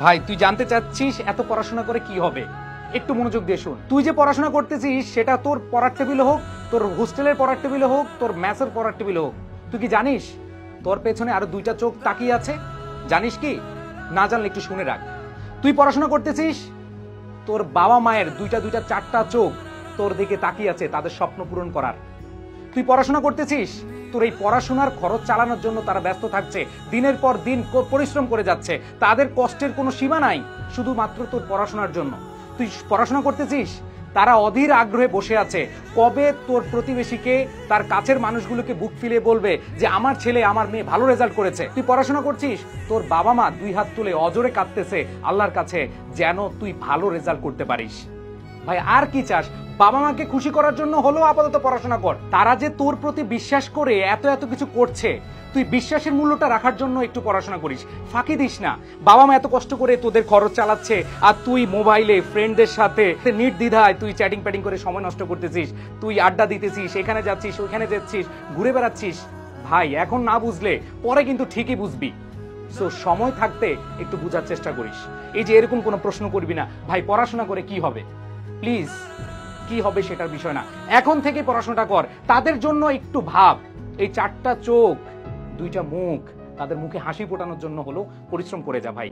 ভাই তুই জানতে চাচ্ছিস এত পড়াশোনা করে কি হবে? একটু মনোযোগ দিয়ে শুন। তুই যে পড়াশোনা করতেছিস সেটা তোর পড়ার টেবিলে হোক, তোর হোস্টেলের পড়ার টেবিলে হোক, তোর ম্যাথের পড়ার টেবিলে হোক, তুই কি জানিস তোর পেছনে আরো দুইটা চোখ তাকিয়ে আছে? জানিস কি? না জানলে একটু শুনে রাখ। তুই পড়াশোনা করতেছিস, তোর বাবা মায়ের দুইটা দুইটা চারটা চোখ তোর দিকে তাকিয়ে আছে তাদের স্বপ্ন পূরণ করার। তুই পড়াশোনা করতেছিস, তোর এই পড়াশোনার খরচ চালানোর জন্য তারা ব্যস্ত থাকছে, দিনের পর দিন পরিশ্রম করে যাচ্ছে, তাদের কষ্টের কোনো সীমা নাই শুধুমাত্র তোর পড়াশোনার জন্য। তুই পড়াশোনা করতেছিস, তারা অধীর আগ্রহে বসে আছে কবে তোর প্রতিবেশীকে, তার কাছের মানুষগুলোকে বুক ফিলিয়ে বলবে যে আমার ছেলে আমার মেয়ে ভালো রেজাল্ট করেছে। তুই পড়াশোনা করছিস, তোর বাবা মা দুই হাত তুলে অজরে কাঁদতেছে আল্লাহর কাছে যেন তুই ভালো রেজাল্ট করতে পারিস। ভাই আর কি চাস? বাবা মাকে খুশি করার জন্য হলেও আপাতত পড়াশোনা কর। তারা যে তোর প্রতি বিশ্বাস করে এত এত কিছু করছে, তুই বিশ্বাসের মূল্যটা রাখার জন্য একটু পড়াশোনা করিস, ফাঁকি দিস না। বাবা মা এত কষ্ট করে তোদের খরচ চালাচ্ছে আর তুই মোবাইলে ফ্রেন্ডদের সাথে নির্দ্বিধায় তুই চ্যাটিং প্যাটিং করে সময় নষ্ট করতেছিস, তুই আড্ডা দিতেছিস, এখানে যাচ্ছিস ওইখানে যাচ্ছিস, ঘুরে বেড়াচ্ছিস। ভাই এখন না বুঝলে পরে কিন্তু ঠিকই বুঝবি। সো সময় থাকতে একটু বুঝার চেষ্টা করিস। এই যে এরকম কোনো প্রশ্ন করবি না ভাই পড়াশোনা করে কি হবে, প্লিজ। কি হবে সেটার বিষয় না, এখন থেকে পড়াশোনাটা কর। তাদের জন্য একটু ভাব, এই চারটা চোখ দুইটা মুখ, তাদের মুখে হাসি ফোটানোর জন্য হলো পরিশ্রম করে যা ভাই।